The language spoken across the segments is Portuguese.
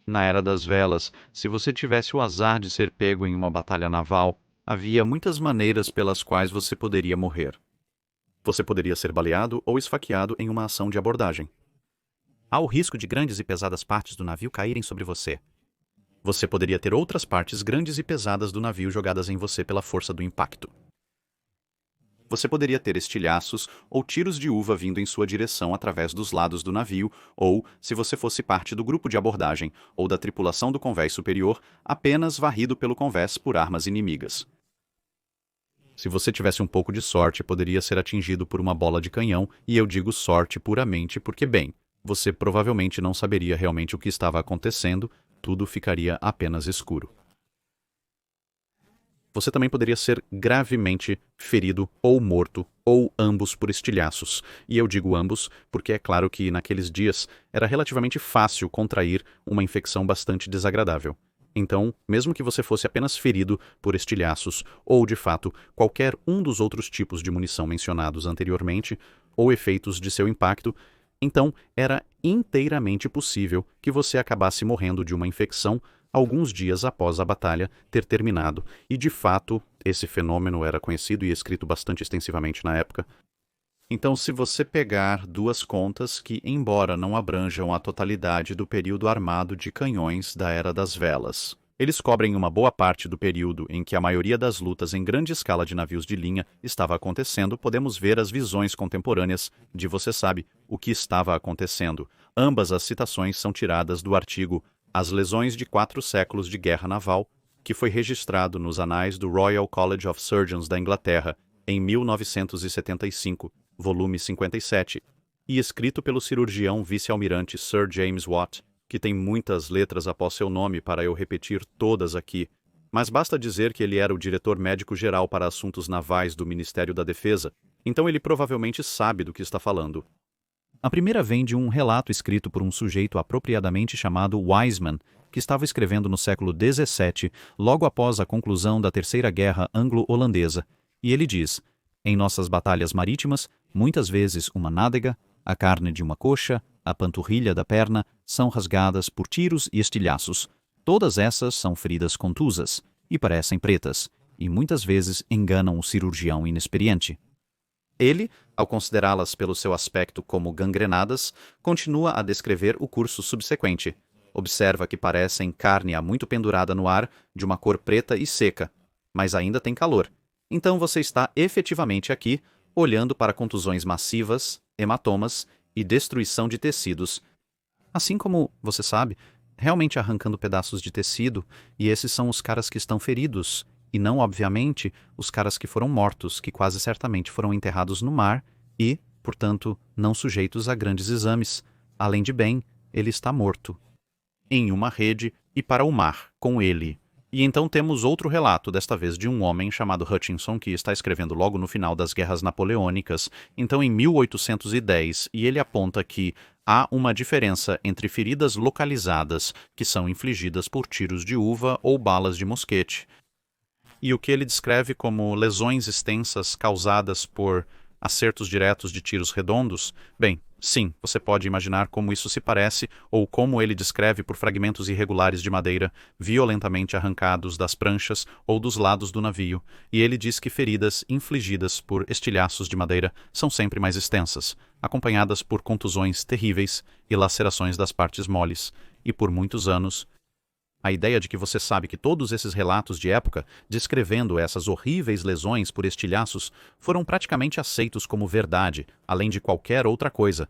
Na Era das Velas, se você tivesse o azar de ser pego em uma batalha naval, havia muitas maneiras pelas quais você poderia morrer. Você poderia ser baleado ou esfaqueado em uma ação de abordagem. Há o risco de grandes e pesadas partes do navio caírem sobre você. Você poderia ter outras partes grandes e pesadas do navio jogadas em você pela força do impacto. Você poderia ter estilhaços ou tiros de uva vindo em sua direção através dos lados do navio, ou, se você fosse parte do grupo de abordagem ou da tripulação do convés superior, apenas varrido pelo convés por armas inimigas. Se você tivesse um pouco de sorte, poderia ser atingido por uma bola de canhão, e eu digo sorte puramente porque, bem, você provavelmente não saberia realmente o que estava acontecendo, tudo ficaria apenas escuro. Você também poderia ser gravemente ferido ou morto, ou ambos por estilhaços. E eu digo ambos porque é claro que naqueles dias era relativamente fácil contrair uma infecção bastante desagradável. Então, mesmo que você fosse apenas ferido por estilhaços, ou de fato qualquer um dos outros tipos de munição mencionados anteriormente, ou efeitos de seu impacto, então era inteiramente possível que você acabasse morrendo de uma infecção alguns dias após a batalha ter terminado, e de fato, esse fenômeno era conhecido e escrito bastante extensivamente na época. Então, se você pegar duas contas que, embora não abranjam a totalidade do período armado de canhões da Era das Velas, eles cobrem uma boa parte do período em que a maioria das lutas em grande escala de navios de linha estava acontecendo, podemos ver as visões contemporâneas de você sabe o que estava acontecendo. Ambas as citações são tiradas do artigo As Lesões de 4 Séculos de Guerra Naval, que foi registrado nos anais do Royal College of Surgeons da Inglaterra em 1975, volume 57, e escrito pelo cirurgião vice-almirante Sir James Watt, que tem muitas letras após seu nome para eu repetir todas aqui, mas basta dizer que ele era o diretor médico-geral para assuntos navais do Ministério da Defesa, então ele provavelmente sabe do que está falando. A primeira vem de um relato escrito por um sujeito apropriadamente chamado Wiseman, que estava escrevendo no século XVII, logo após a conclusão da Terceira Guerra Anglo-Holandesa, e ele diz: em nossas batalhas marítimas, muitas vezes uma nádega, a carne de uma coxa, a panturrilha da perna, são rasgadas por tiros e estilhaços. Todas essas são feridas contusas, e parecem pretas, e muitas vezes enganam o cirurgião inexperiente. Ele, ao considerá-las pelo seu aspecto como gangrenadas, continua a descrever o curso subsequente. Observa que parecem carne há muito pendurada no ar, de uma cor preta e seca, mas ainda tem calor. Então você está efetivamente aqui, olhando para contusões massivas, hematomas e destruição de tecidos. Assim como, você sabe, realmente arrancando pedaços de tecido, e esses são os caras que estão feridos, e não, obviamente, os caras que foram mortos, que quase certamente foram enterrados no mar e, portanto, não sujeitos a grandes exames. Além de bem, ele está morto. Em uma rede e para o mar, com ele. E então temos outro relato, desta vez de um homem chamado Hutchinson, que está escrevendo logo no final das Guerras Napoleônicas, então em 1810, e ele aponta que há uma diferença entre feridas localizadas, que são infligidas por tiros de uva ou balas de mosquete, e o que ele descreve como lesões extensas causadas por acertos diretos de tiros redondos. Bem, sim, você pode imaginar como isso se parece, ou como ele descreve por fragmentos irregulares de madeira, violentamente arrancados das pranchas ou dos lados do navio, e ele diz que feridas infligidas por estilhaços de madeira são sempre mais extensas, acompanhadas por contusões terríveis e lacerações das partes moles, e por muitos anos. A ideia de que você sabe que todos esses relatos de época, descrevendo essas horríveis lesões por estilhaços, foram praticamente aceitos como verdade, além de qualquer outra coisa.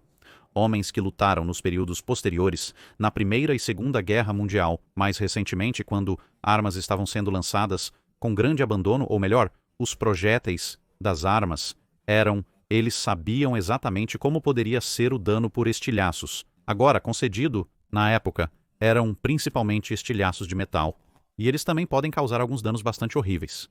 Homens que lutaram nos períodos posteriores, na Primeira e Segunda Guerra Mundial, mais recentemente quando armas estavam sendo lançadas com grande abandono, ou melhor, os projéteis das armas eles sabiam exatamente como poderia ser o dano por estilhaços. Agora, concedido, na época, eram principalmente estilhaços de metal, e eles também podem causar alguns danos bastante horríveis.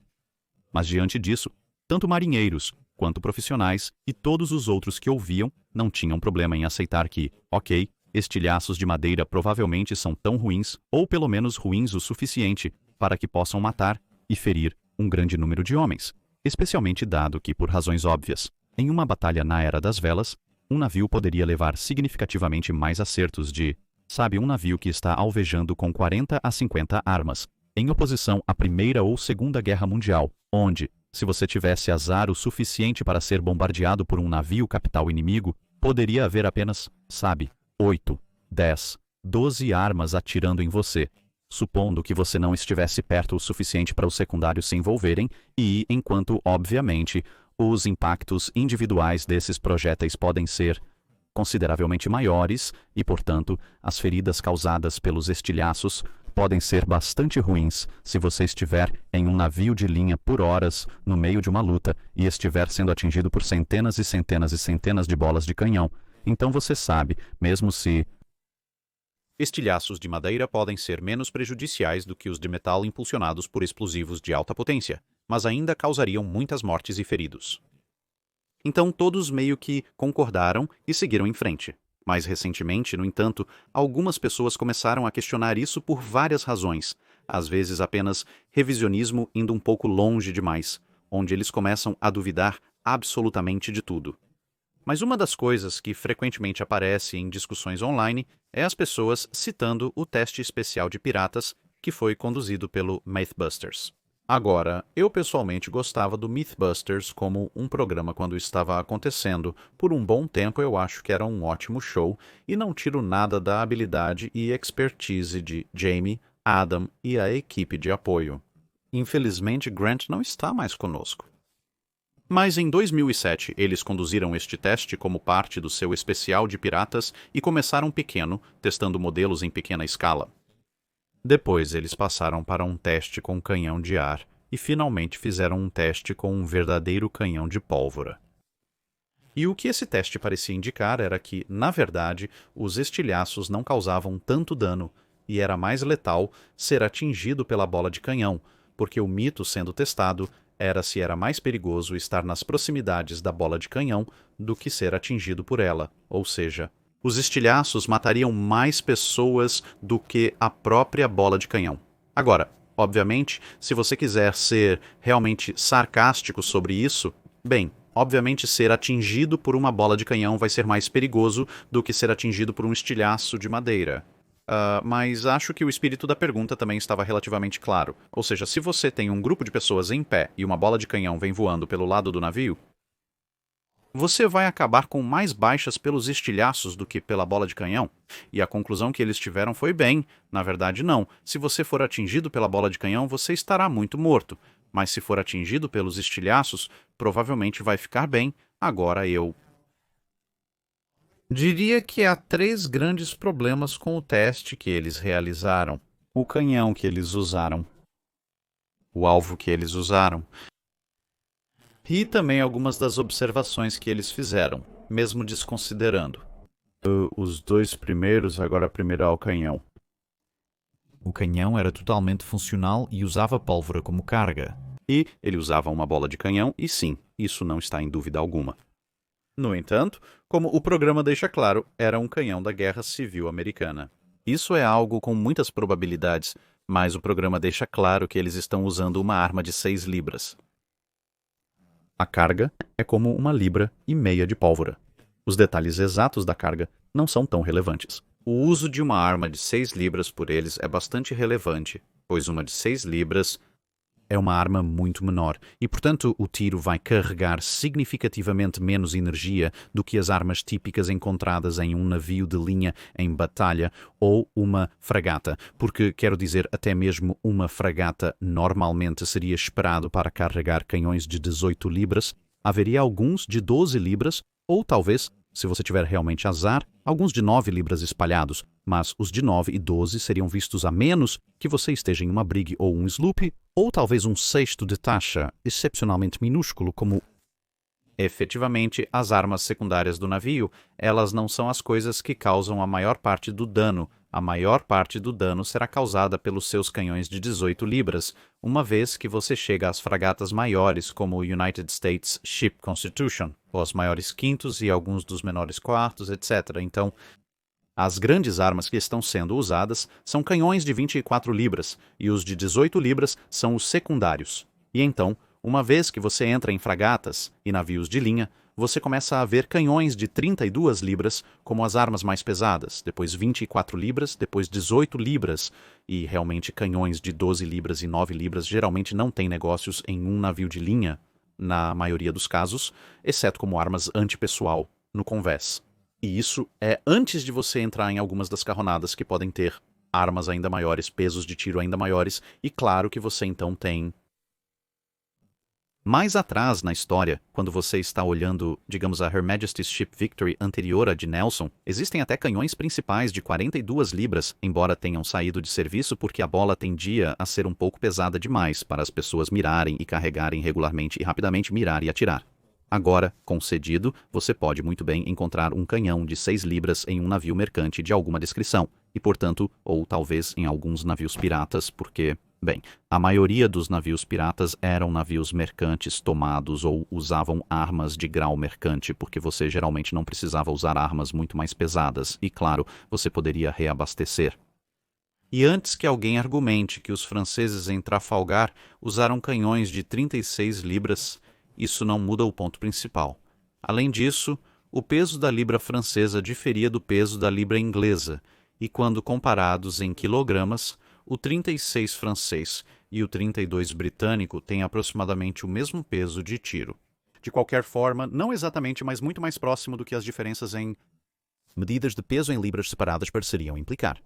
Mas diante disso, tanto marinheiros quanto profissionais e todos os outros que ouviam não tinham problema em aceitar que, ok, estilhaços de madeira provavelmente são tão ruins, ou pelo menos ruins o suficiente, para que possam matar e ferir um grande número de homens, especialmente dado que, por razões óbvias, em uma batalha na Era das Velas, um navio poderia levar significativamente mais acertos de Sabe, um navio que está alvejando com 40 a 50 armas, em oposição à Primeira ou Segunda Guerra Mundial, onde, se você tivesse azar o suficiente para ser bombardeado por um navio capital inimigo, poderia haver apenas, sabe, 8, 10, 12 armas atirando em você, supondo que você não estivesse perto o suficiente para os secundários se envolverem e, enquanto, obviamente, os impactos individuais desses projéteis podem ser consideravelmente maiores e, portanto, as feridas causadas pelos estilhaços podem ser bastante ruins se você estiver em um navio de linha por horas no meio de uma luta e estiver sendo atingido por centenas e centenas e centenas de bolas de canhão. Então você sabe, mesmo se estilhaços de madeira podem ser menos prejudiciais do que os de metal impulsionados por explosivos de alta potência, mas ainda causariam muitas mortes e feridos. Então todos meio que concordaram e seguiram em frente. Mais recentemente, no entanto, algumas pessoas começaram a questionar isso por várias razões, às vezes apenas revisionismo indo um pouco longe demais, onde eles começam a duvidar absolutamente de tudo. Mas uma das coisas que frequentemente aparece em discussões online é as pessoas citando o teste especial de piratas que foi conduzido pelo Mythbusters. Agora, eu pessoalmente gostava do Mythbusters como um programa quando estava acontecendo. Por um bom tempo eu acho que era um ótimo show e não tiro nada da habilidade e expertise de Jamie, Adam e a equipe de apoio. Infelizmente, Grant não está mais conosco. Mas em 2007 eles conduziram este teste como parte do seu especial de piratas e começaram pequeno, testando modelos em pequena escala. Depois eles passaram para um teste com canhão de ar e finalmente fizeram um teste com um verdadeiro canhão de pólvora. E o que esse teste parecia indicar era que, na verdade, os estilhaços não causavam tanto dano e era mais letal ser atingido pela bola de canhão, porque o mito sendo testado era se era mais perigoso estar nas proximidades da bola de canhão do que ser atingido por ela, ou seja, os estilhaços matariam mais pessoas do que a própria bola de canhão. Agora, obviamente, se você quiser ser realmente sarcástico sobre isso, bem, obviamente ser atingido por uma bola de canhão vai ser mais perigoso do que ser atingido por um estilhaço de madeira. Mas acho que o espírito da pergunta também estava relativamente claro. Ou seja, se você tem um grupo de pessoas em pé e uma bola de canhão vem voando pelo lado do navio, você vai acabar com mais baixas pelos estilhaços do que pela bola de canhão? E a conclusão que eles tiveram foi bem. Na verdade, não. Se você for atingido pela bola de canhão, você estará muito morto. Mas se for atingido pelos estilhaços, provavelmente vai ficar bem. Agora eu diria que há 3 grandes problemas com o teste que eles realizaram. O canhão que eles usaram. O alvo que eles usaram. E também algumas das observações que eles fizeram, mesmo desconsiderando. Os 2 primeiros, agora primeiro ao canhão. O canhão era totalmente funcional e usava pólvora como carga. E ele usava uma bola de canhão, e sim, isso não está em dúvida alguma. No entanto, como o programa deixa claro, era um canhão da Guerra Civil Americana. Isso é algo com muitas probabilidades, mas o programa deixa claro que eles estão usando uma arma de 6 libras. A carga é como 1,5 libras de pólvora. Os detalhes exatos da carga não são tão relevantes. O uso de uma arma de 6 libras por eles é bastante relevante, pois uma de 6 libras é uma arma muito menor e, portanto, o tiro vai carregar significativamente menos energia do que as armas típicas encontradas em um navio de linha em batalha ou uma fragata, porque, quero dizer, até mesmo uma fragata normalmente seria esperado para carregar canhões de 18 libras, haveria alguns de 12 libras ou talvez, se você tiver realmente azar, alguns de 9 libras espalhados, mas os de 9 e 12 seriam vistos a menos que você esteja em uma brig ou um sloop, ou talvez um cesto de taxa excepcionalmente minúsculo como... Efetivamente, as armas secundárias do navio, elas não são as coisas que causam a maior parte do dano. A maior parte do dano será causada pelos seus canhões de 18 libras, uma vez que você chega às fragatas maiores como o United States Ship Constitution, ou as maiores quintos e alguns dos menores quartos, etc. Então, as grandes armas que estão sendo usadas são canhões de 24 libras, e os de 18 libras são os secundários. E então, uma vez que você entra em fragatas e navios de linha, você começa a ver canhões de 32 libras como as armas mais pesadas, depois 24 libras, depois 18 libras, e realmente canhões de 12 libras e 9 libras geralmente não têm negócios em um navio de linha, na maioria dos casos, exceto como armas antipessoal no convés. E isso é antes de você entrar em algumas das carronadas que podem ter armas ainda maiores, pesos de tiro ainda maiores, e claro que você então tem... Mais atrás na história, quando você está olhando, digamos, a Her Majesty's Ship Victory anterior à de Nelson, existem até canhões principais de 42 libras, embora tenham saído de serviço porque a bola tendia a ser um pouco pesada demais para as pessoas mirarem e carregarem regularmente e rapidamente mirar e atirar. Agora, concedido, você pode muito bem encontrar um canhão de 6 libras em um navio mercante de alguma descrição, e portanto, ou talvez em alguns navios piratas, porque... Bem, a maioria dos navios piratas eram navios mercantes tomados ou usavam armas de grau mercante, porque você geralmente não precisava usar armas muito mais pesadas e, claro, você poderia reabastecer. E antes que alguém argumente que os franceses em Trafalgar usaram canhões de 36 libras, isso não muda o ponto principal. Além disso, o peso da libra francesa diferia do peso da libra inglesa, e quando comparados em quilogramas, o 36 francês e o 32 britânico têm aproximadamente o mesmo peso de tiro. De qualquer forma, não exatamente, mas muito mais próximo do que as diferenças em medidas de peso em libras separadas pareceriam implicar.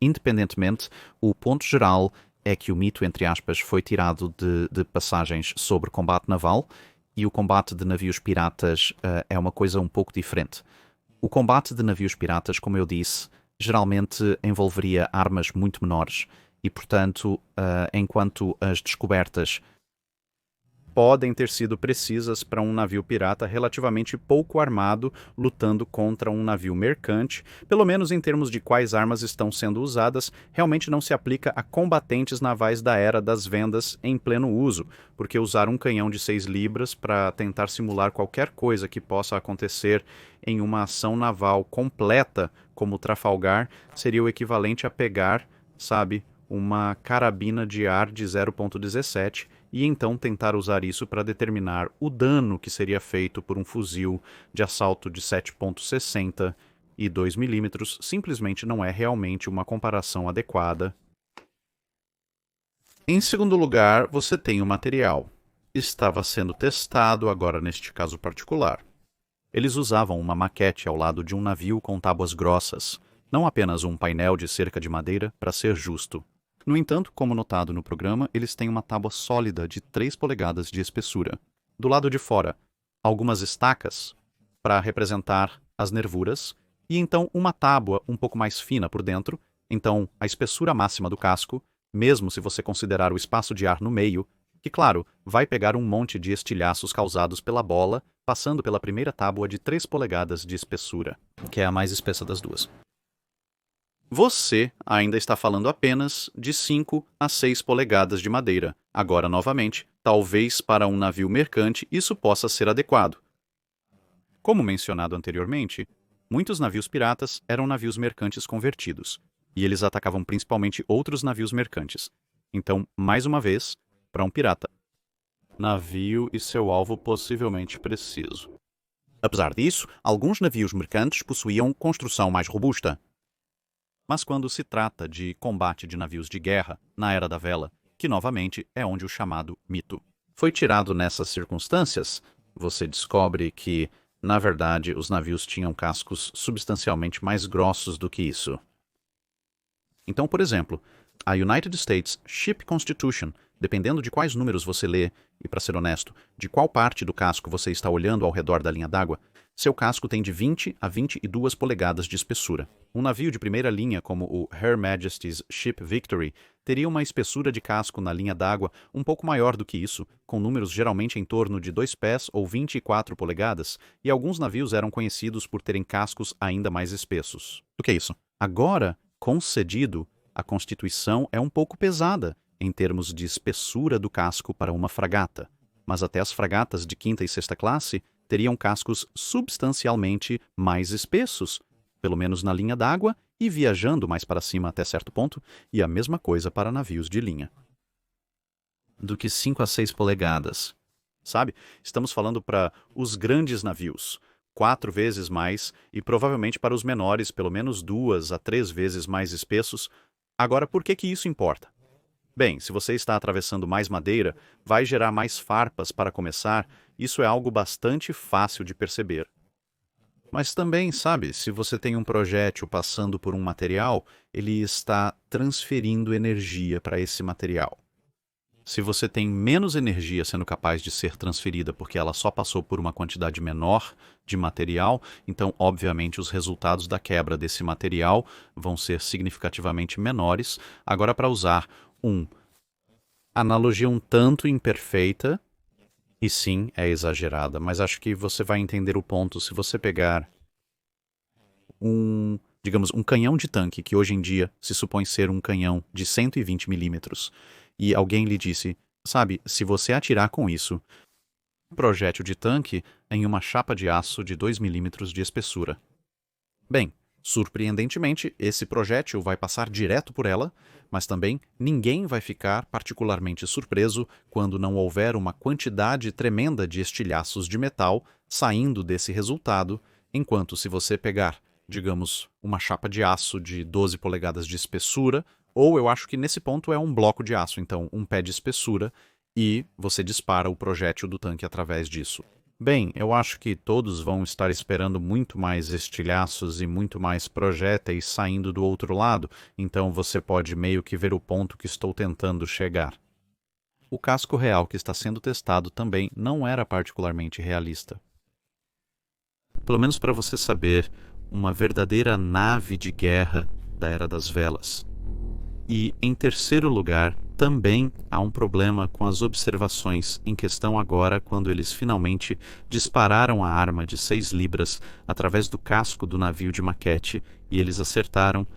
Independentemente, o ponto geral é que o mito, entre aspas, foi tirado de passagens sobre combate naval, e o combate de navios piratas é uma coisa um pouco diferente. O combate de navios piratas, como eu disse, geralmente envolveria armas muito menores e, portanto, enquanto as descobertas podem ter sido precisas para um navio pirata relativamente pouco armado lutando contra um navio mercante, pelo menos em termos de quais armas estão sendo usadas, realmente não se aplica a combatentes navais da era das vendas em pleno uso, porque usar um canhão de 6 libras para tentar simular qualquer coisa que possa acontecer em uma ação naval completa como Trafalgar seria o equivalente a pegar, sabe, uma carabina de ar de 0.17 e então tentar usar isso para determinar o dano que seria feito por um fuzil de assalto de 7.60 e 2 milímetros simplesmente não é realmente uma comparação adequada. Em segundo lugar, você tem o material. Estava sendo testado agora neste caso particular. Eles usavam uma maquete ao lado de um navio com tábuas grossas, não apenas um painel de cerca de madeira, para ser justo. No entanto, como notado no programa, eles têm uma tábua sólida de 3 polegadas de espessura. Do lado de fora, algumas estacas para representar as nervuras, e então uma tábua um pouco mais fina por dentro, então a espessura máxima do casco, mesmo se você considerar o espaço de ar no meio, que claro, vai pegar um monte de estilhaços causados pela bola, passando pela primeira tábua de 3 polegadas de espessura, que é a mais espessa das duas. Você ainda está falando apenas de 5 a 6 polegadas de madeira. Agora, novamente, talvez para um navio mercante isso possa ser adequado. Como mencionado anteriormente, muitos navios piratas eram navios mercantes convertidos, e eles atacavam principalmente outros navios mercantes. Então, mais uma vez, para um pirata, navio e seu alvo possivelmente preciso. Apesar disso, alguns navios mercantes possuíam construção mais robusta. Mas quando se trata de combate de navios de guerra, na Era da Vela, que novamente é onde o chamado mito foi tirado nessas circunstâncias, você descobre que, na verdade, os navios tinham cascos substancialmente mais grossos do que isso. Então, por exemplo, a United States Ship Constitution, dependendo de quais números você lê, e para ser honesto, de qual parte do casco você está olhando ao redor da linha d'água, seu casco tem de 20 a 22 polegadas de espessura. Um navio de primeira linha como o Her Majesty's Ship Victory teria uma espessura de casco na linha d'água um pouco maior do que isso, com números geralmente em torno de 2 pés ou 24 polegadas, e alguns navios eram conhecidos por terem cascos ainda mais espessos. O que é isso? Agora, concedido, a Constituição é um pouco pesada em termos de espessura do casco para uma fragata, mas até as fragatas de quinta e sexta classe teriam cascos substancialmente mais espessos, pelo menos na linha d'água e viajando mais para cima até certo ponto, e a mesma coisa para navios de linha. Do que 5 a 6 polegadas. sabe? Estamos falando para os grandes navios, 4 vezes mais, e provavelmente para os menores, pelo menos 2 a 3 vezes mais espessos. Agora, por que que isso importa? Bem, se você está atravessando mais madeira, vai gerar mais farpas para começar, isso é algo bastante fácil de perceber. Mas também, sabe, se você tem um projétil passando por um material, ele está transferindo energia para esse material. Se você tem menos energia sendo capaz de ser transferida porque ela só passou por uma quantidade menor de material, então, obviamente, os resultados da quebra desse material vão ser significativamente menores. Agora, para usar uma analogia um tanto imperfeita, e sim, é exagerada, mas acho que você vai entender o ponto se você pegar digamos, um canhão de tanque, que hoje em dia se supõe ser um canhão de 120 milímetros, e alguém lhe disse, sabe, se você atirar com isso, um projétil de tanque em uma chapa de aço de 2 milímetros de espessura. Bem, surpreendentemente, esse projétil vai passar direto por ela, mas também ninguém vai ficar particularmente surpreso quando não houver uma quantidade tremenda de estilhaços de metal saindo desse resultado, enquanto se você pegar, digamos, uma chapa de aço de 12 polegadas de espessura, ou eu acho que nesse ponto é um bloco de aço, então um pé de espessura, e você dispara o projétil do tanque através disso. Bem, eu acho que todos vão estar esperando muito mais estilhaços e muito mais projéteis saindo do outro lado, então você pode meio que ver o ponto que estou tentando chegar. O casco real que está sendo testado também não era particularmente realista. Pelo menos para você saber, uma verdadeira nave de guerra da Era das Velas. E, em terceiro lugar, também há um problema com as observações em questão agora quando eles finalmente dispararam a arma de 6 libras através do casco do navio de maquete e eles acertaram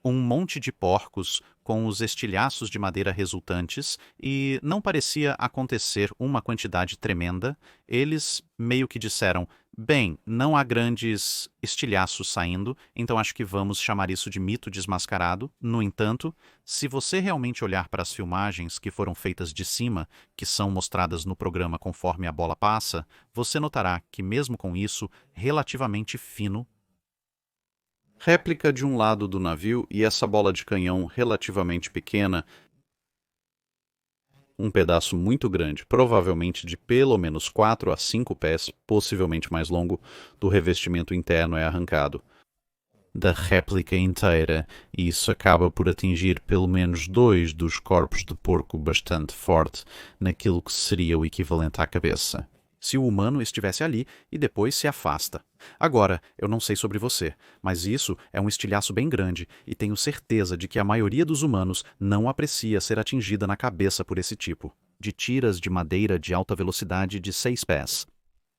um monte de porcos com os estilhaços de madeira resultantes e não parecia acontecer uma quantidade tremenda. Eles meio que disseram, bem, não há grandes estilhaços saindo, então acho que vamos chamar isso de mito desmascarado. No entanto, se você realmente olhar para as filmagens que foram feitas de cima, que são mostradas no programa conforme a bola passa, você notará que mesmo com isso, relativamente fino, réplica de um lado do navio e essa bola de canhão relativamente pequena, um pedaço muito grande, provavelmente de pelo menos 4 a 5 pés, possivelmente mais longo, do revestimento interno é arrancado. Da réplica inteira, e isso acaba por atingir pelo menos 2 dos corpos de porco bastante forte naquilo que seria o equivalente à cabeça. Se o humano estivesse ali e depois se afasta. Agora, eu não sei sobre você, mas isso é um estilhaço bem grande e tenho certeza de que a maioria dos humanos não aprecia ser atingida na cabeça por esse tipo de tiras de madeira de alta velocidade de 6 pés.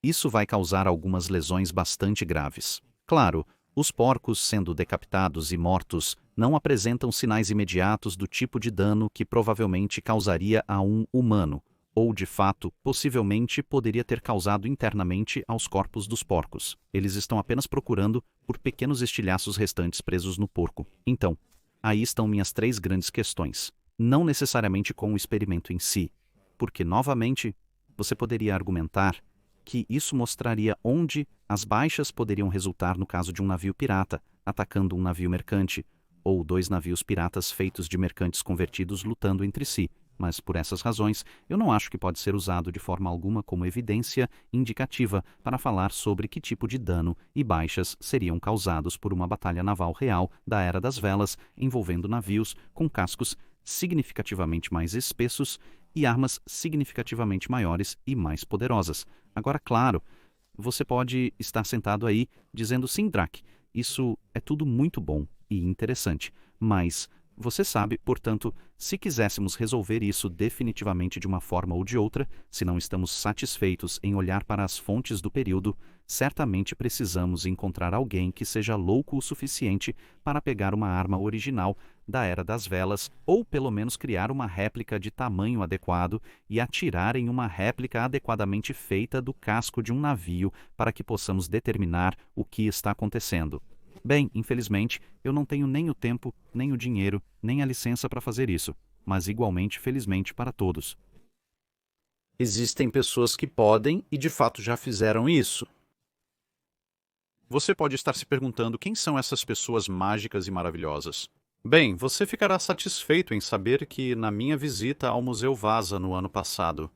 Isso vai causar algumas lesões bastante graves. Claro, os porcos sendo decapitados e mortos não apresentam sinais imediatos do tipo de dano que provavelmente causaria a um humano, ou, de fato, possivelmente poderia ter causado internamente aos corpos dos porcos. Eles estão apenas procurando por pequenos estilhaços restantes presos no porco. Então, aí estão minhas 3 grandes questões. Não necessariamente com o experimento em si, porque, novamente, você poderia argumentar que isso mostraria onde as baixas poderiam resultar no caso de um navio pirata atacando um navio mercante, ou 2 navios piratas feitos de mercantes convertidos lutando entre si. Mas, por essas razões, eu não acho que pode ser usado de forma alguma como evidência indicativa para falar sobre que tipo de dano e baixas seriam causados por uma batalha naval real da Era das Velas envolvendo navios com cascos significativamente mais espessos e armas significativamente maiores e mais poderosas. Agora, claro, você pode estar sentado aí dizendo sim, Drac, isso é tudo muito bom e interessante, mas você sabe, portanto, se quiséssemos resolver isso definitivamente de uma forma ou de outra, se não estamos satisfeitos em olhar para as fontes do período, certamente precisamos encontrar alguém que seja louco o suficiente para pegar uma arma original da Era das Velas, ou pelo menos criar uma réplica de tamanho adequado e atirar em uma réplica adequadamente feita do casco de um navio para que possamos determinar o que está acontecendo. Bem, infelizmente, eu não tenho nem o tempo, nem o dinheiro, nem a licença para fazer isso, mas igualmente felizmente para todos. Existem pessoas que podem e de fato já fizeram isso. Você pode estar se perguntando quem são essas pessoas mágicas e maravilhosas. Bem, você ficará satisfeito em saber que na minha visita ao Museu Vasa no ano passado,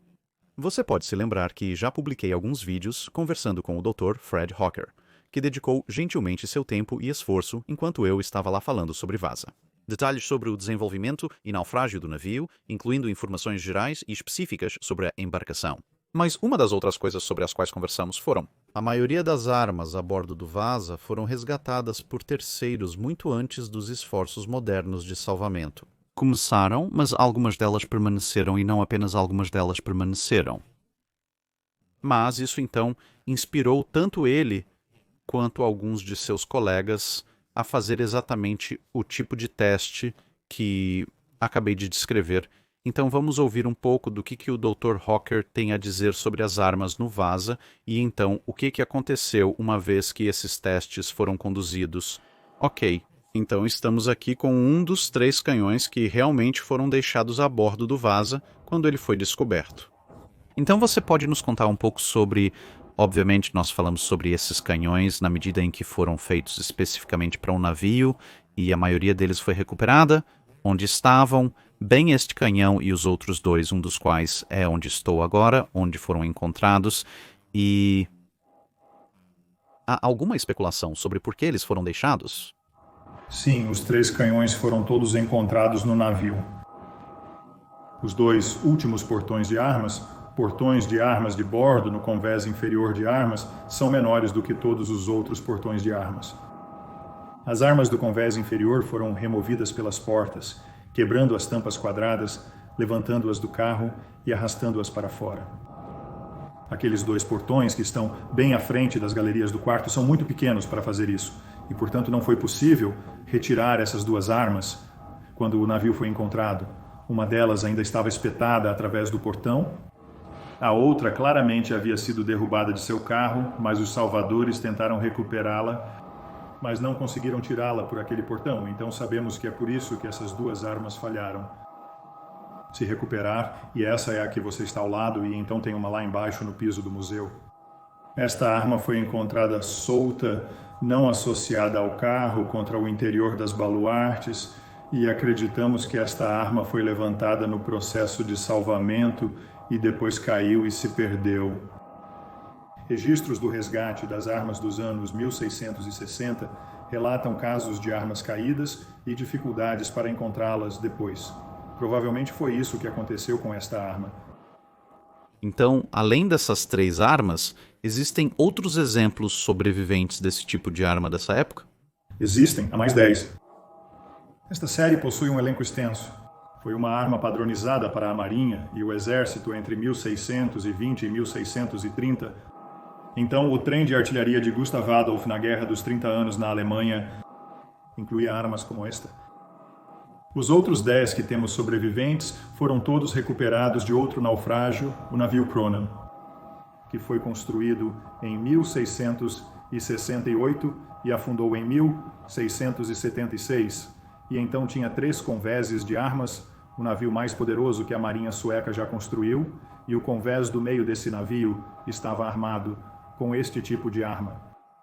você pode se lembrar que já publiquei alguns vídeos conversando com o Dr. Fred Hawker, que dedicou gentilmente seu tempo e esforço enquanto eu estava lá falando sobre Vasa. Detalhes sobre o desenvolvimento e naufrágio do navio, incluindo informações gerais e específicas sobre a embarcação. Mas uma das outras coisas sobre as quais conversamos foram: a maioria das armas a bordo do Vasa foram resgatadas por terceiros muito antes dos esforços modernos de salvamento. Começaram, mas algumas delas permaneceram e não apenas algumas delas permaneceram. Mas isso então inspirou tanto ele quanto alguns de seus colegas a fazer exatamente o tipo de teste que acabei de descrever. Então vamos ouvir um pouco do que o Dr. Hawker tem a dizer sobre as armas no Vasa e então o que aconteceu uma vez que esses testes foram conduzidos. Ok, então estamos aqui com um dos 3 canhões que realmente foram deixados a bordo do Vasa quando ele foi descoberto. Então você pode nos contar um pouco sobre... Obviamente nós falamos sobre esses canhões na medida em que foram feitos especificamente para um navio e a maioria deles foi recuperada, onde estavam, bem este canhão e os outros 2, um dos quais é onde estou agora, onde foram encontrados, e... há alguma especulação sobre por que eles foram deixados? Sim, os 3 canhões foram todos encontrados no navio. Os 2 últimos portões de armas de bordo no convés inferior de armas, são menores do que todos os outros portões de armas. As armas do convés inferior foram removidas pelas portas, quebrando as tampas quadradas, levantando-as do carro e arrastando-as para fora. Aqueles 2 portões que estão bem à frente das galerias do quarto são muito pequenos para fazer isso, e portanto não foi possível retirar essas 2 armas quando o navio foi encontrado. Uma delas ainda estava espetada através do portão. A outra claramente havia sido derrubada de seu carro, mas os salvadores tentaram recuperá-la, mas não conseguiram tirá-la por aquele portão. Então sabemos que é por isso que essas 2 armas falharam se recuperar, e essa é a que você está ao lado, e então tem uma lá embaixo no piso do museu. Esta arma foi encontrada solta, não associada ao carro, contra o interior das baluartes, e acreditamos que esta arma foi levantada no processo de salvamento e depois caiu e se perdeu. Registros do resgate das armas dos anos 1660 relatam casos de armas caídas e dificuldades para encontrá-las depois. Provavelmente foi isso que aconteceu com esta arma. Então, além dessas 3 armas, existem outros exemplos sobreviventes desse tipo de arma dessa época? Existem, há mais 10. Esta série possui um elenco extenso. Foi uma arma padronizada para a Marinha e o Exército entre 1620 e 1630. Então, o trem de artilharia de Gustav Adolf na Guerra dos 30 Anos na Alemanha incluía armas como esta. Os outros 10 que temos sobreviventes foram todos recuperados de outro naufrágio, o navio Cronan, que foi construído em 1668 e afundou em 1676. E então tinha 3 convéses de armas, o navio mais poderoso que a marinha sueca já construiu, e o convés do meio desse navio estava armado com este tipo de arma.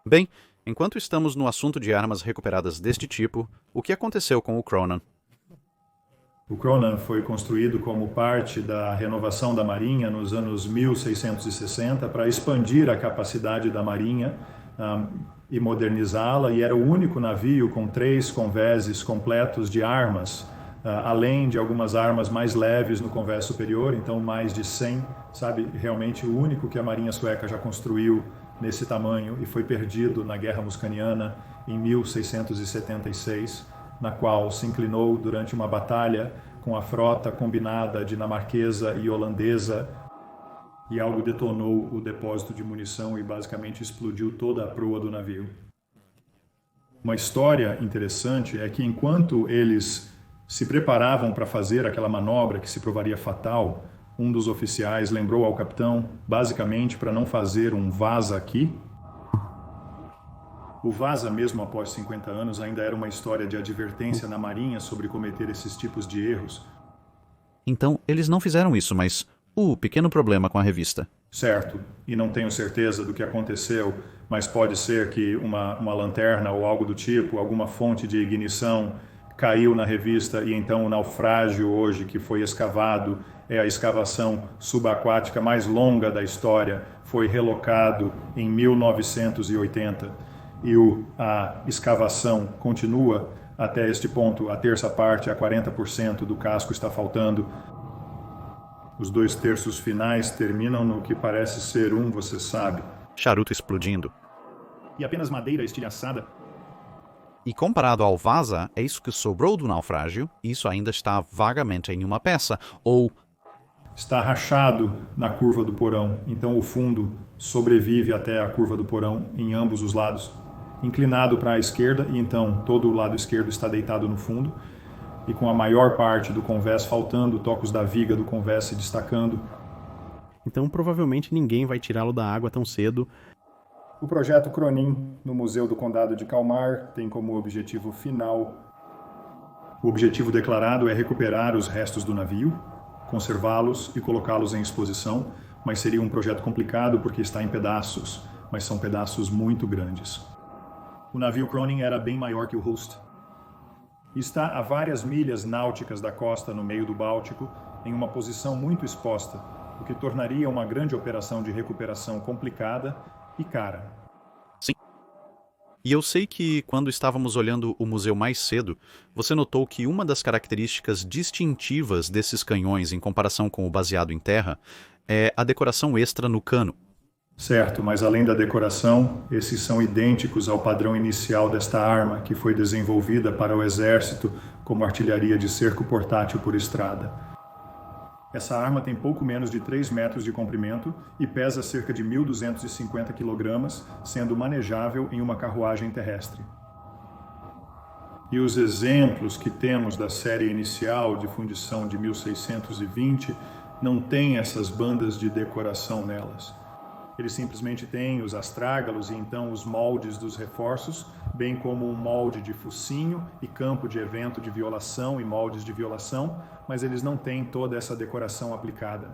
Bem, enquanto estamos no assunto de armas recuperadas deste tipo, o que aconteceu com o Cronan? O Cronan foi construído como parte da renovação da marinha nos anos 1660 para expandir a capacidade da marinha e modernizá-la, e era o único navio com 3 convéses completos de armas, além de algumas armas mais leves no convés superior, então mais de 100, realmente o único que a marinha sueca já construiu nesse tamanho, e foi perdido na Guerra Muscaniana em 1676, na qual se inclinou durante uma batalha com a frota combinada dinamarquesa e holandesa, e algo detonou o depósito de munição e basicamente explodiu toda a proa do navio. Uma história interessante é que enquanto eles se preparavam para fazer aquela manobra que se provaria fatal, um dos oficiais lembrou ao capitão, basicamente para não fazer um vaza aqui. O vaza, mesmo após 50 anos, ainda era uma história de advertência na marinha sobre cometer esses tipos de erros. Então, eles não fizeram isso, mas Pequeno problema com a revista. Certo, e não tenho certeza do que aconteceu, mas pode ser que uma lanterna ou algo do tipo, alguma fonte de ignição caiu na revista e então o naufrágio hoje que foi escavado é a escavação subaquática mais longa da história, foi relocado em 1980 e a escavação continua até este ponto, a terça parte, a 40% do casco está faltando. Os 2/3 finais terminam no que parece ser você sabe. Charuto explodindo. E apenas madeira estilhaçada. E comparado ao Vasa, é isso que sobrou do naufrágio, isso ainda está vagamente em uma peça, ou... Está rachado na curva do porão, então o fundo sobrevive até a curva do porão em ambos os lados. Inclinado para a esquerda, e então todo o lado esquerdo está deitado no fundo, e com a maior parte do convés faltando, tocos da viga do convés se destacando. Então provavelmente ninguém vai tirá-lo da água tão cedo. O projeto Cronin, no Museu do Condado de Kalmar, tem como objetivo final... O objetivo declarado é recuperar os restos do navio, conservá-los e colocá-los em exposição, mas seria um projeto complicado porque está em pedaços, mas são pedaços muito grandes. O navio Cronin era bem maior que o Rust. Está a várias milhas náuticas da costa no meio do Báltico, em uma posição muito exposta, o que tornaria uma grande operação de recuperação complicada e cara. Sim. E eu sei que, quando estávamos olhando o museu mais cedo, você notou que uma das características distintivas desses canhões em comparação com o baseado em terra é a decoração extra no cano. Certo, mas além da decoração, esses são idênticos ao padrão inicial desta arma, que foi desenvolvida para o exército como artilharia de cerco portátil por estrada. Essa arma tem pouco menos de 3 metros de comprimento e pesa cerca de 1.250 kg, sendo manejável em uma carruagem terrestre. E os exemplos que temos da série inicial de fundição de 1620 não têm essas bandas de decoração nelas. Eles simplesmente têm os astrágalos e então os moldes dos reforços, bem como um molde de focinho e campo de evento de violação e moldes de violação, mas eles não têm toda essa decoração aplicada.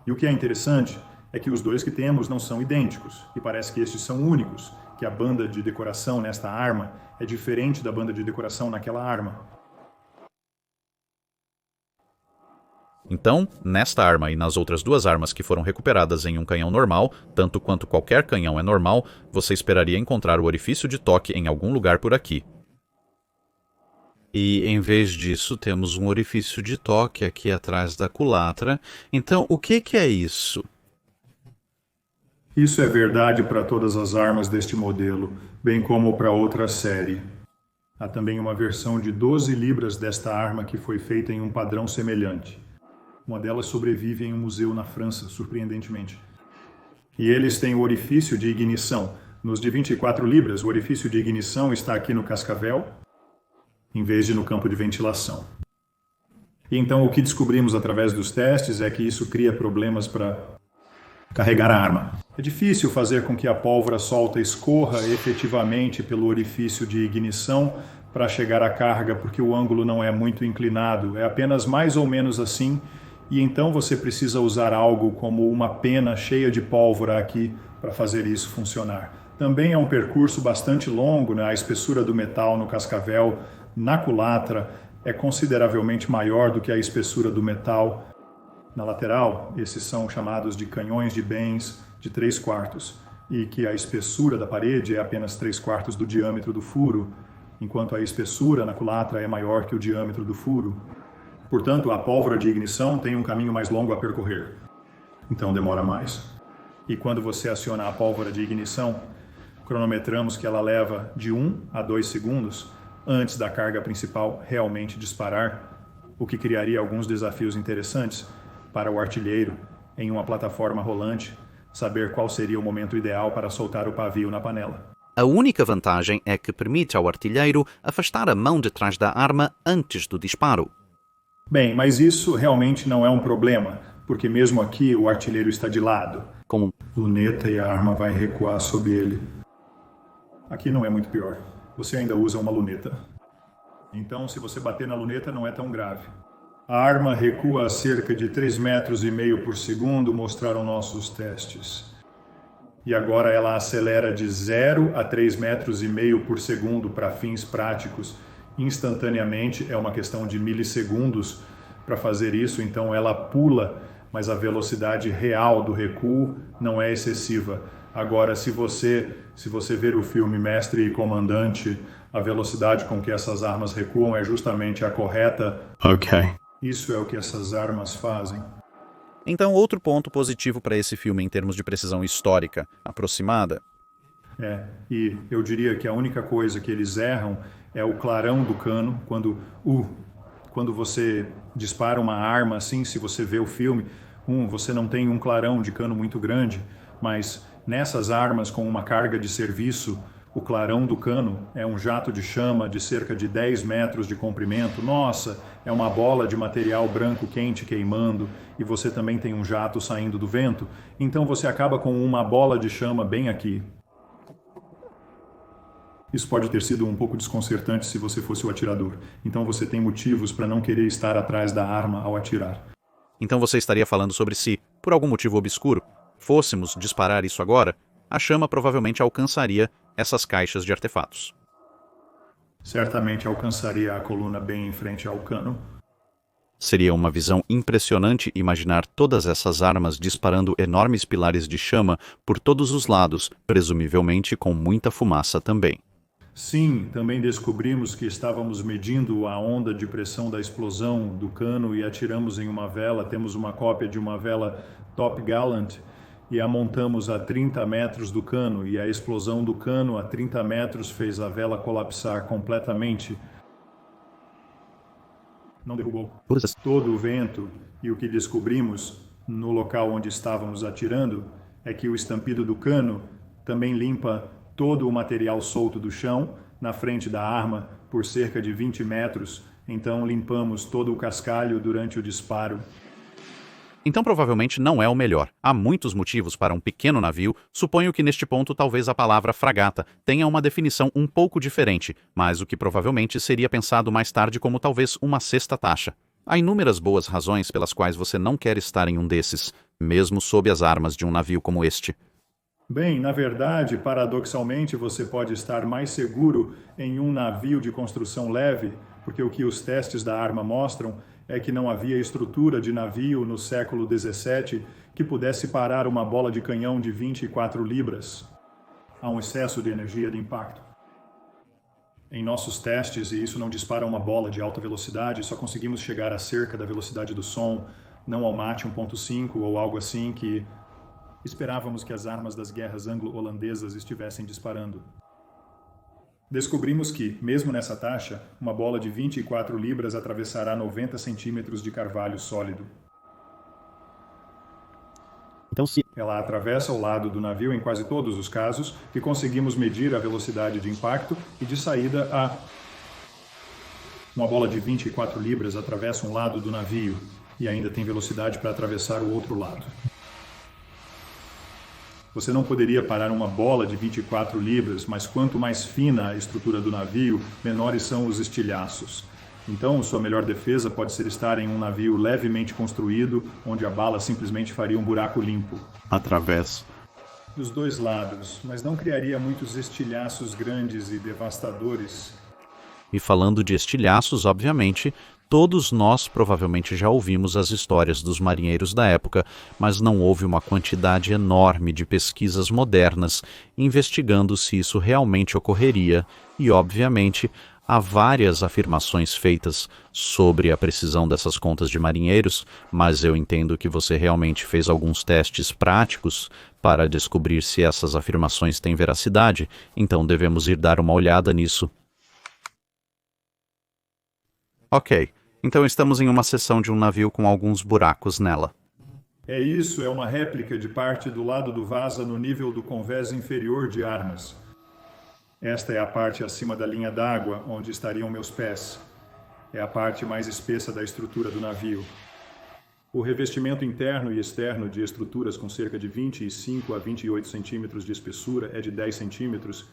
E o que é interessante é que os dois que temos não são idênticos, e parece que estes são únicos, que a banda de decoração nesta arma é diferente da banda de decoração naquela arma. Então, nesta arma e nas outras 2 armas que foram recuperadas em um canhão normal, tanto quanto qualquer canhão é normal, você esperaria encontrar o orifício de toque em algum lugar por aqui. E, em vez disso, temos um orifício de toque aqui atrás da culatra. Então, o que é isso? Isso é verdade para todas as armas deste modelo, bem como para outra série. Há também uma versão de 12 libras desta arma que foi feita em um padrão semelhante. Uma delas sobrevive em um museu na França, surpreendentemente. E eles têm o orifício de ignição. Nos de 24 libras, o orifício de ignição está aqui no cascavel, em vez de no campo de ventilação. E então o que descobrimos através dos testes é que isso cria problemas para carregar a arma. É difícil fazer com que a pólvora solta escorra efetivamente pelo orifício de ignição para chegar à carga, porque o ângulo não é muito inclinado, é apenas mais ou menos assim. E então você precisa usar algo como uma pena cheia de pólvora aqui para fazer isso funcionar. Também é um percurso bastante longo, né? A espessura do metal no cascavel, na culatra, é consideravelmente maior do que a espessura do metal na lateral. Esses são chamados de canhões de bens de 3/4, e que a espessura da parede é apenas 3/4 do diâmetro do furo, enquanto a espessura na culatra é maior que o diâmetro do furo. Portanto, a pólvora de ignição tem um caminho mais longo a percorrer, então demora mais. E quando você aciona a pólvora de ignição, cronometramos que ela leva de 1 a 2 segundos antes da carga principal realmente disparar, o que criaria alguns desafios interessantes para o artilheiro em uma plataforma rolante, saber qual seria o momento ideal para soltar o pavio na panela. A única vantagem é que permite ao artilheiro afastar a mão de trás da arma antes do disparo. Bem, mas isso realmente não é um problema, porque mesmo aqui o artilheiro está de lado. Como Luneta e a arma vai recuar sob ele. Aqui não é muito pior. Você ainda usa uma luneta. Então, se você bater na luneta, não é tão grave. A arma recua a cerca de 3,5 metros por segundo, mostraram nossos testes. E agora ela acelera de 0 a 3,5 metros por segundo para fins práticos instantaneamente. É uma questão de milissegundos para fazer isso, então ela pula, mas a velocidade real do recuo não é excessiva. Agora, se você ver o filme Mestre e Comandante, a velocidade com que essas armas recuam é justamente a correta. Ok. Isso é o que essas armas fazem. Então, outro ponto positivo para esse filme em termos de precisão histórica aproximada. E eu diria que a única coisa que eles erram é o clarão do cano. Quando você dispara uma arma assim, se você vê o filme, você não tem um clarão de cano muito grande, mas nessas armas com uma carga de serviço, o clarão do cano é um jato de chama de cerca de 10 metros de comprimento. Nossa, é uma bola de material branco quente queimando, e você também tem um jato saindo do vento. Então você acaba com uma bola de chama bem aqui. Isso pode ter sido um pouco desconcertante se você fosse o atirador. Então você tem motivos para não querer estar atrás da arma ao atirar. Então você estaria falando sobre se, por algum motivo obscuro, fôssemos disparar isso agora, a chama provavelmente alcançaria essas caixas de artefatos. Certamente alcançaria a coluna bem em frente ao cano. Seria uma visão impressionante imaginar todas essas armas disparando enormes pilares de chama por todos os lados, presumivelmente com muita fumaça também. Sim, também descobrimos que estávamos medindo a onda de pressão da explosão do cano e atiramos em uma vela. Temos uma cópia de uma vela Top Gallant e a montamos a 30 metros do cano, e a explosão do cano a 30 metros fez a vela colapsar completamente. Não derrubou todo o vento, e o que descobrimos no local onde estávamos atirando é que o estampido do cano também limpa todo o material solto do chão na frente da arma por cerca de 20 metros, então limpamos todo o cascalho durante o disparo. Então provavelmente não é o melhor. Há muitos motivos para um pequeno navio. Suponho que neste ponto talvez a palavra fragata tenha uma definição um pouco diferente, mas o que provavelmente seria pensado mais tarde como talvez uma sexta taxa. Há inúmeras boas razões pelas quais você não quer estar em um desses, mesmo sob as armas de um navio como este. Bem, na verdade, paradoxalmente, você pode estar mais seguro em um navio de construção leve, porque o que os testes da arma mostram é que não havia estrutura de navio no século XVII que pudesse parar uma bola de canhão de 24 libras. Há um excesso de energia de impacto. Em nossos testes, e isso não dispara uma bola de alta velocidade, só conseguimos chegar a cerca da velocidade do som, não ao Mach 1.5 ou algo assim que esperávamos que as armas das guerras anglo-holandesas estivessem disparando. Descobrimos que, mesmo nessa taxa, uma bola de 24 libras atravessará 90 centímetros de carvalho sólido. Então, se Ela atravessa o lado do navio em quase todos os casos, e conseguimos medir a velocidade de impacto e de saída a... Uma bola de 24 libras atravessa um lado do navio e ainda tem velocidade para atravessar o outro lado. Você não poderia parar uma bola de 24 libras, mas quanto mais fina a estrutura do navio, menores são os estilhaços. Então, sua melhor defesa pode ser estar em um navio levemente construído, onde a bala simplesmente faria um buraco limpo. através. Dos dois lados, mas não criaria muitos estilhaços grandes e devastadores. E falando de estilhaços, obviamente, todos nós provavelmente já ouvimos as histórias dos marinheiros da época, mas não houve uma quantidade enorme de pesquisas modernas investigando se isso realmente ocorreria, e obviamente há várias afirmações feitas sobre a precisão dessas contas de marinheiros, mas eu entendo que você realmente fez alguns testes práticos para descobrir se essas afirmações têm veracidade, então devemos ir dar uma olhada nisso. Ok, então estamos em uma seção de um navio com alguns buracos nela. É isso, é uma réplica de parte do lado do vaza no nível do convés inferior de armas. Esta é a parte acima da linha d'água, onde estariam meus pés. É a parte mais espessa da estrutura do navio. O revestimento interno e externo de estruturas com cerca de 25 a 28 centímetros de espessura é de 10 centímetros.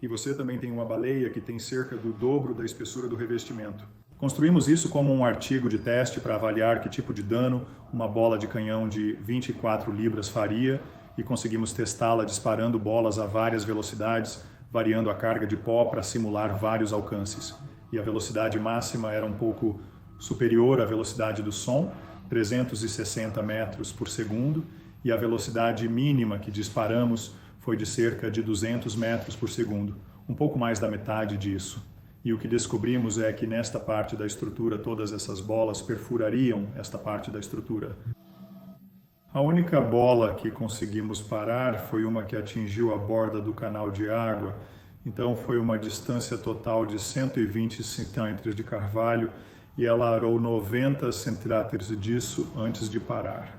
E você também tem uma baleia que tem cerca do dobro da espessura do revestimento. Construímos isso como um artigo de teste para avaliar que tipo de dano uma bola de canhão de 24 libras faria e conseguimos testá-la disparando bolas a várias velocidades, variando a carga de pó para simular vários alcances. E a velocidade máxima era um pouco superior à velocidade do som, 360 metros por segundo, e a velocidade mínima que disparamos foi de cerca de 200 metros por segundo, um pouco mais da metade disso. E o que descobrimos é que nesta parte da estrutura todas essas bolas perfurariam esta parte da estrutura. A única bola que conseguimos parar foi uma que atingiu a borda do canal de água, então foi uma distância total de 120 centímetros de carvalho e ela arou 90 centímetros disso antes de parar.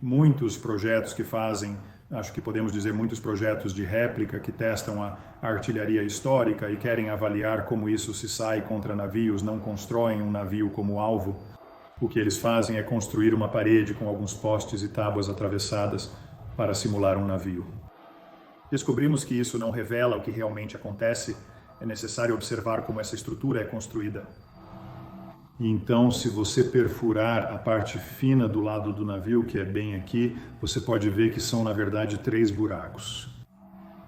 Muitos projetos que fazem, acho que podemos dizer muitos projetos de réplica que testam a artilharia histórica e querem avaliar como isso se sai contra navios, não constroem um navio como alvo. O que eles fazem é construir uma parede com alguns postes e tábuas atravessadas para simular um navio. Descobrimos que isso não revela o que realmente acontece, é necessário observar como essa estrutura é construída. Então, se você perfurar a parte fina do lado do navio, que é bem aqui, você pode ver que são, na verdade, 3 buracos.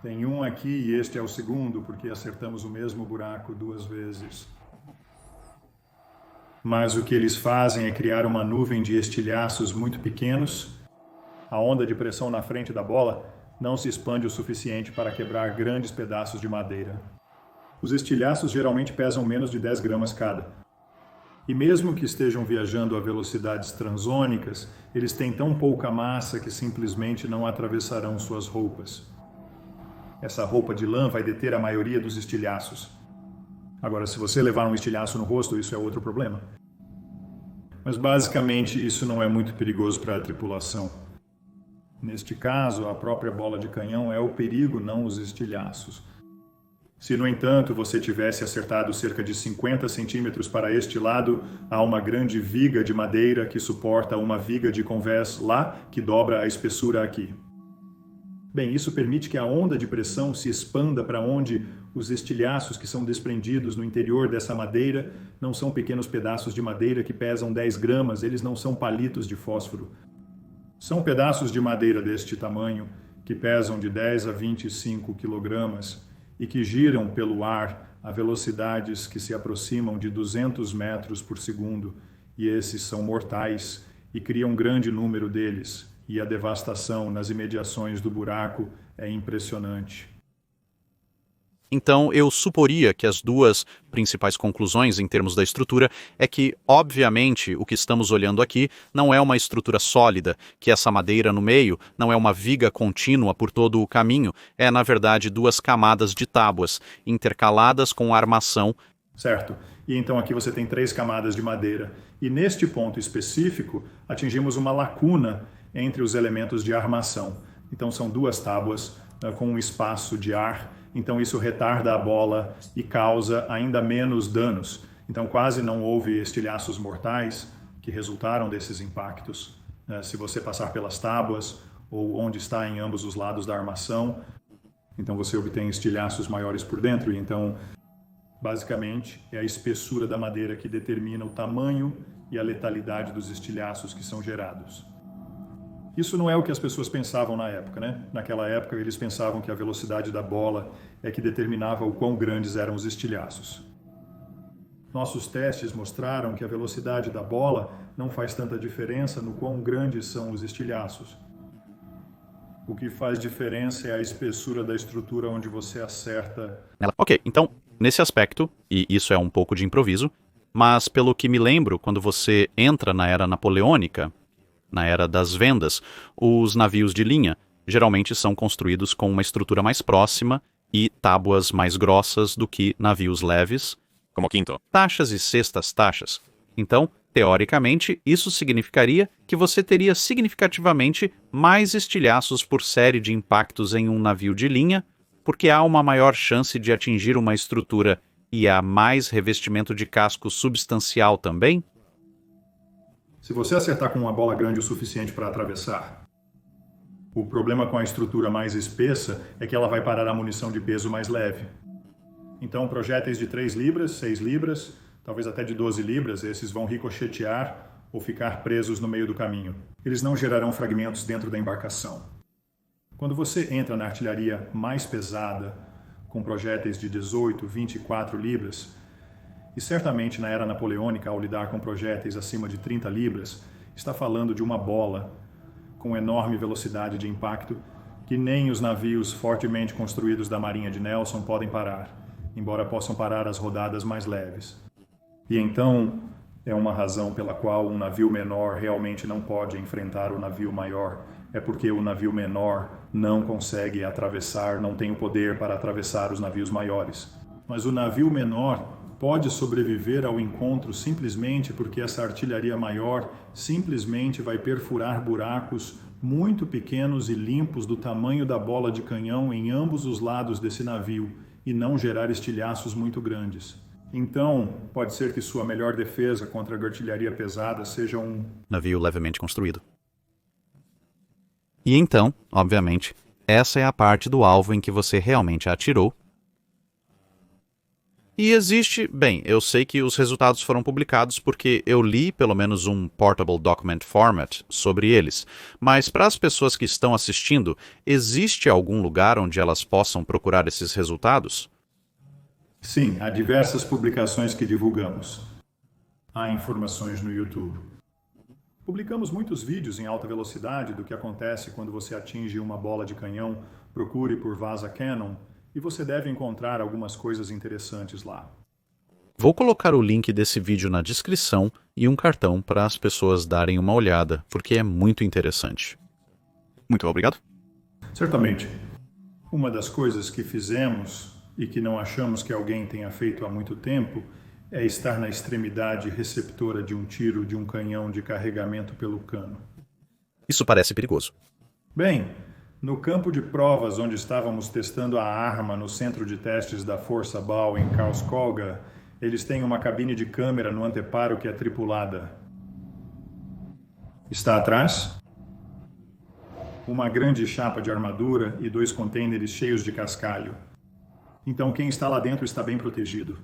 Tem um aqui e este é o segundo, porque acertamos o mesmo buraco 2 vezes. Mas o que eles fazem é criar uma nuvem de estilhaços muito pequenos. A onda de pressão na frente da bola não se expande o suficiente para quebrar grandes pedaços de madeira. Os estilhaços geralmente pesam menos de 10 gramas cada. E mesmo que estejam viajando a velocidades transônicas, eles têm tão pouca massa que simplesmente não atravessarão suas roupas. Essa roupa de lã vai deter a maioria dos estilhaços. Agora, se você levar um estilhaço no rosto, isso é outro problema. Mas basicamente isso não é muito perigoso para a tripulação. Neste caso, a própria bola de canhão é o perigo, não os estilhaços. Se, no entanto, você tivesse acertado cerca de 50 centímetros para este lado, há uma grande viga de madeira que suporta uma viga de convés lá, que dobra a espessura aqui. Bem, isso permite que a onda de pressão se expanda para onde os estilhaços que são desprendidos no interior dessa madeira não são pequenos pedaços de madeira que pesam 10 gramas, eles não são palitos de fósforo. São pedaços de madeira deste tamanho, que pesam de 10 a 25 quilogramas, e que giram pelo ar a velocidades que se aproximam de 200 metros por segundo, e esses são mortais, e criam um grande número deles, e a devastação nas imediações do buraco é impressionante. Então, eu suporia que as duas principais conclusões em termos da estrutura é que, obviamente, o que estamos olhando aqui não é uma estrutura sólida, que essa madeira no meio não é uma viga contínua por todo o caminho, é, na verdade, 2 camadas de tábuas, intercaladas com armação. Certo. E então aqui você tem 3 camadas de madeira. E neste ponto específico, atingimos uma lacuna entre os elementos de armação. Então são 2 tábuas com um espaço de ar. Então isso retarda a bola e causa ainda menos danos. Então quase não houve estilhaços mortais que resultaram desses impactos. Se você passar pelas tábuas ou onde está em ambos os lados da armação, então você obtém estilhaços maiores por dentro. E então, basicamente, é a espessura da madeira que determina o tamanho e a letalidade dos estilhaços que são gerados. Isso não é o que as pessoas pensavam na época, né? Naquela época, eles pensavam que a velocidade da bola é que determinava o quão grandes eram os estilhaços. Nossos testes mostraram que a velocidade da bola não faz tanta diferença no quão grandes são os estilhaços. O que faz diferença é a espessura da estrutura onde você acerta. Ok, então, nesse aspecto, e isso é um pouco de improviso, mas pelo que me lembro, quando você entra na era napoleônica, na era das vendas, os navios de linha geralmente são construídos com uma estrutura mais próxima e tábuas mais grossas do que navios leves, como quinto, taxas e sextas taxas. Então, teoricamente, isso significaria que você teria significativamente mais estilhaços por série de impactos em um navio de linha, porque há uma maior chance de atingir uma estrutura e há mais revestimento de casco substancial também? Se você acertar com uma bola grande o suficiente para atravessar, o problema com a estrutura mais espessa é que ela vai parar a munição de peso mais leve. Então, projéteis de 3 libras, 6 libras, talvez até de 12 libras, esses vão ricochetear ou ficar presos no meio do caminho. Eles não gerarão fragmentos dentro da embarcação. Quando você entra na artilharia mais pesada, com projéteis de 18, 24 libras, e certamente na era napoleônica, ao lidar com projéteis acima de 30 libras, está falando de uma bola com enorme velocidade de impacto que nem os navios fortemente construídos da Marinha de Nelson podem parar, embora possam parar as rodadas mais leves. E então é uma razão pela qual um navio menor realmente não pode enfrentar o navio maior. É porque o navio menor não consegue atravessar, não tem o poder para atravessar os navios maiores. Mas o navio menor pode sobreviver ao encontro simplesmente porque essa artilharia maior simplesmente vai perfurar buracos muito pequenos e limpos do tamanho da bola de canhão em ambos os lados desse navio e não gerar estilhaços muito grandes. Então, pode ser que sua melhor defesa contra a artilharia pesada seja um navio levemente construído. E então, obviamente, essa é a parte do alvo em que você realmente atirou. E existe... Bem, eu sei que os resultados foram publicados porque eu li pelo menos um Portable Document Format sobre eles. Mas para as pessoas que estão assistindo, existe algum lugar onde elas possam procurar esses resultados? Sim, há diversas publicações que divulgamos. Há informações no YouTube. Publicamos muitos vídeos em alta velocidade do que acontece quando você atinge uma bola de canhão. Procure por Vasa Cannon e você deve encontrar algumas coisas interessantes lá. Vou colocar o link desse vídeo na descrição e um cartão para as pessoas darem uma olhada, porque é muito interessante. Muito obrigado. Certamente. Uma das coisas que fizemos e que não achamos que alguém tenha feito há muito tempo é estar na extremidade receptora de um tiro de um canhão de carregamento pelo cano. Isso parece perigoso. Bem, no campo de provas onde estávamos testando a arma no centro de testes da Força Bal em Karlskoga, eles têm uma cabine de câmera no anteparo que é tripulada. Está atrás? Uma grande chapa de armadura e 2 contêineres cheios de cascalho. Então quem está lá dentro está bem protegido.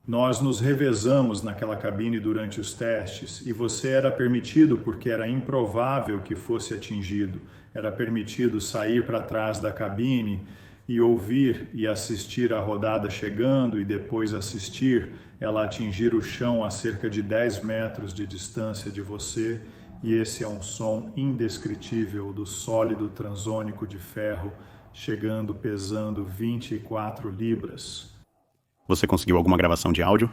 Nós nos revezamos naquela cabine durante os testes e você era permitido porque era improvável que fosse atingido. Era permitido sair para trás da cabine e ouvir e assistir a rodada chegando e depois assistir ela atingir o chão a cerca de 10 metros de distância de você. E esse é um som indescritível do sólido transônico de ferro chegando pesando 24 libras. Você conseguiu alguma gravação de áudio?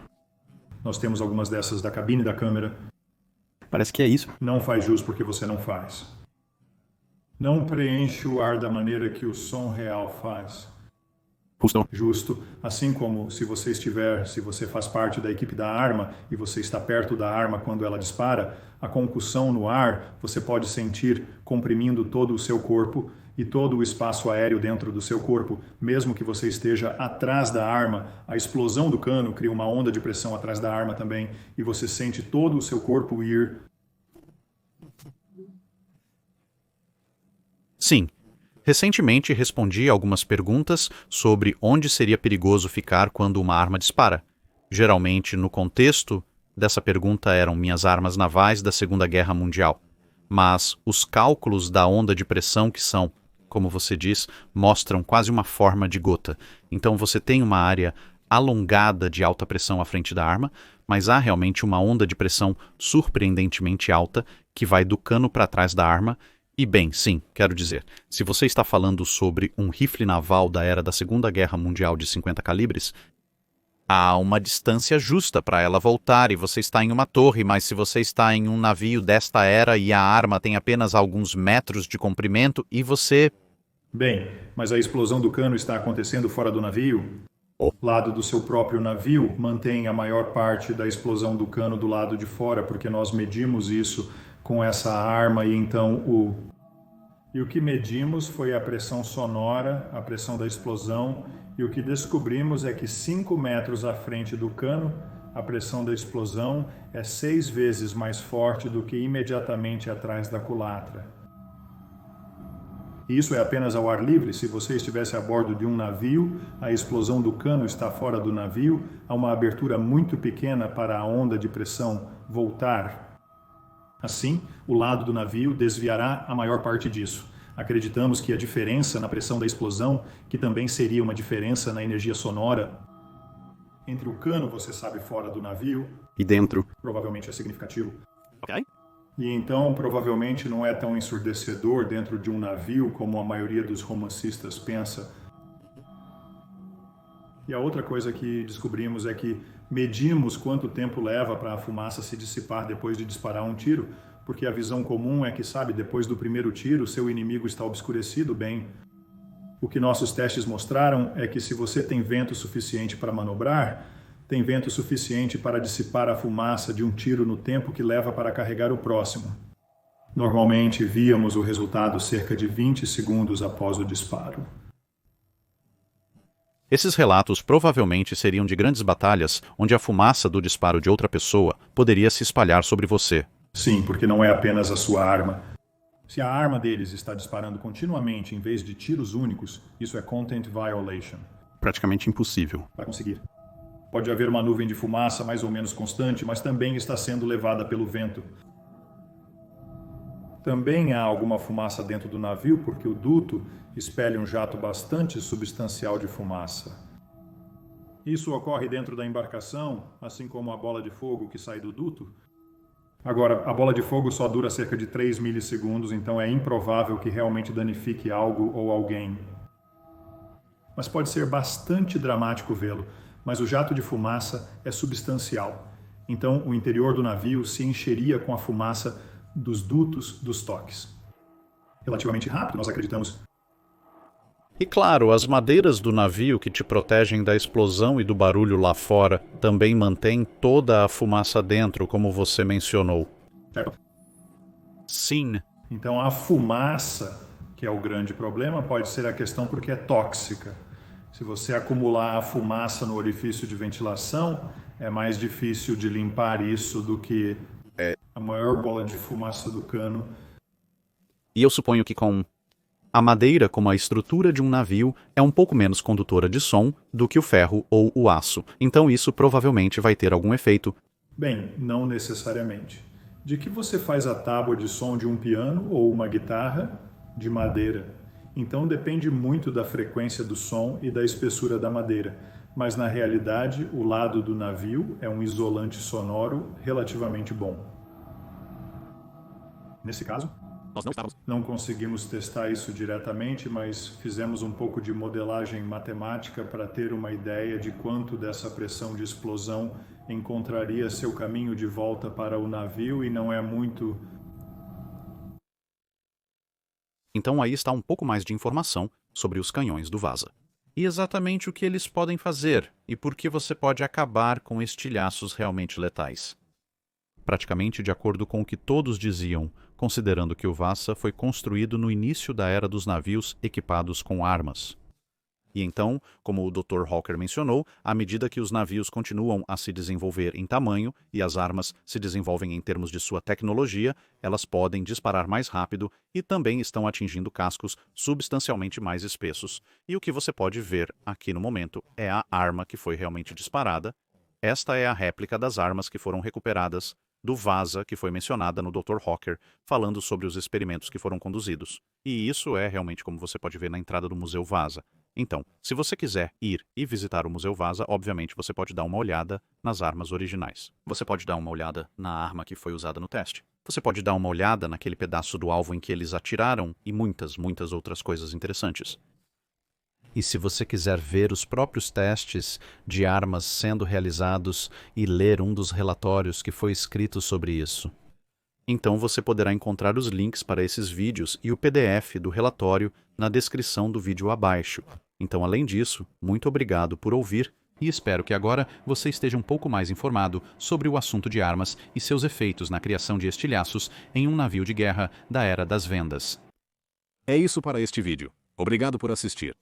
Nós temos algumas dessas da cabine da câmera. Parece que é isso. Não faz jus porque você não faz. Não preenche o ar da maneira que o som real faz. Justo. Justo. Assim como se você faz parte da equipe da arma e você está perto da arma quando ela dispara, a concussão no ar você pode sentir comprimindo todo o seu corpo e todo o espaço aéreo dentro do seu corpo, mesmo que você esteja atrás da arma. A explosão do cano cria uma onda de pressão atrás da arma também, e você sente todo o seu corpo ir. Sim. Recentemente respondi algumas perguntas sobre onde seria perigoso ficar quando uma arma dispara. Geralmente, no contexto dessa pergunta eram minhas armas navais da Segunda Guerra Mundial. Mas os cálculos da onda de pressão que são, como você diz, mostram quase uma forma de gota. Então você tem uma área alongada de alta pressão à frente da arma, mas há realmente uma onda de pressão surpreendentemente alta que vai do cano para trás da arma. E bem, sim, quero dizer, se você está falando sobre um rifle naval da era da Segunda Guerra Mundial de 50 calibres, há uma distância justa para ela voltar e você está em uma torre, mas se você está em um navio desta era e a arma tem apenas alguns metros de comprimento e você... Bem, mas a explosão do cano está acontecendo fora do navio? O lado do seu próprio navio mantém a maior parte da explosão do cano do lado de fora, porque nós medimos isso com essa arma e então o que medimos foi a pressão sonora, a pressão da explosão, e o que descobrimos é que 5 metros à frente do cano, a pressão da explosão é 6 vezes mais forte do que imediatamente atrás da culatra. E isso é apenas ao ar livre. Se você estivesse a bordo de um navio, a explosão do cano está fora do navio, há uma abertura muito pequena para a onda de pressão voltar. Assim, o lado do navio desviará a maior parte disso. Acreditamos que a diferença na pressão da explosão, que também seria uma diferença na energia sonora, entre o cano, você sabe, fora do navio, E dentro. provavelmente é significativo. Ok. E então, provavelmente não é tão ensurdecedor dentro de um navio como a maioria dos romancistas pensa. E a outra coisa que descobrimos é que medimos quanto tempo leva para a fumaça se dissipar depois de disparar um tiro, porque a visão comum é que, sabe, depois do primeiro tiro, seu inimigo está obscurecido bem. O que nossos testes mostraram é que se você tem vento suficiente para manobrar, tem vento suficiente para dissipar a fumaça de um tiro no tempo que leva para carregar o próximo. Normalmente, víamos o resultado cerca de 20 segundos após o disparo. Esses relatos provavelmente seriam de grandes batalhas onde a fumaça do disparo de outra pessoa poderia se espalhar sobre você. Sim, porque não é apenas a sua arma. Se a arma deles está disparando continuamente em vez de tiros únicos, isso é content violation. Praticamente impossível. Para conseguir. Pode haver uma nuvem de fumaça mais ou menos constante, mas também está sendo levada pelo vento. Também há alguma fumaça dentro do navio, porque o duto espelha um jato bastante substancial de fumaça. Isso ocorre dentro da embarcação, assim como a bola de fogo que sai do duto. Agora, a bola de fogo só dura cerca de 3 milissegundos, então é improvável que realmente danifique algo ou alguém. Mas pode ser bastante dramático vê-lo. Mas o jato de fumaça é substancial. Então, o interior do navio se encheria com a fumaça dos dutos dos toques. Relativamente rápido, nós acreditamos. E claro, as madeiras do navio que te protegem da explosão e do barulho lá fora também mantêm toda a fumaça dentro, como você mencionou. Certo? Sim. Então, a fumaça, que é o grande problema, pode ser a questão porque é tóxica. Se você acumular a fumaça no orifício de ventilação, é mais difícil de limpar isso do que a maior bola de fumaça do cano. E eu suponho que com a madeira, como a estrutura de um navio, é um pouco menos condutora de som do que o ferro ou o aço. Então isso provavelmente vai ter algum efeito. Bem, não necessariamente. De que você faz a tábua de som de um piano ou uma guitarra? De madeira. Então depende muito da frequência do som e da espessura da madeira. Mas na realidade, o lado do navio é um isolante sonoro relativamente bom. Nesse caso, não conseguimos testar isso diretamente, mas fizemos um pouco de modelagem matemática para ter uma ideia de quanto dessa pressão de explosão encontraria seu caminho de volta para o navio e não é muito. Então aí está um pouco mais de informação sobre os canhões do Vasa. E exatamente o que eles podem fazer e por que você pode acabar com estilhaços realmente letais. Praticamente de acordo com o que todos diziam, considerando que o Vasa foi construído no início da era dos navios equipados com armas. E então, como o Dr. Hawker mencionou, à medida que os navios continuam a se desenvolver em tamanho e as armas se desenvolvem em termos de sua tecnologia, elas podem disparar mais rápido e também estão atingindo cascos substancialmente mais espessos. E o que você pode ver aqui no momento é a arma que foi realmente disparada. Esta é a réplica das armas que foram recuperadas do Vasa, que foi mencionada no Dr. Hawker, falando sobre os experimentos que foram conduzidos. E isso é realmente como você pode ver na entrada do Museu Vasa. Então, se você quiser ir e visitar o Museu Vasa, obviamente você pode dar uma olhada nas armas originais. Você pode dar uma olhada na arma que foi usada no teste. Você pode dar uma olhada naquele pedaço do alvo em que eles atiraram e muitas outras coisas interessantes. E se você quiser ver os próprios testes de armas sendo realizados e ler um dos relatórios que foi escrito sobre isso, então você poderá encontrar os links para esses vídeos e o PDF do relatório na descrição do vídeo abaixo. Então, além disso, muito obrigado por ouvir e espero que agora você esteja um pouco mais informado sobre o assunto de armas e seus efeitos na criação de estilhaços em um navio de guerra da Era das Vendas. É isso para este vídeo. Obrigado por assistir.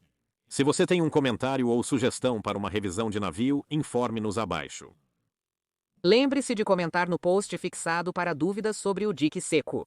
Se você tem um comentário ou sugestão para uma revisão de navio, informe-nos abaixo. Lembre-se de comentar no post fixado para dúvidas sobre o dique seco.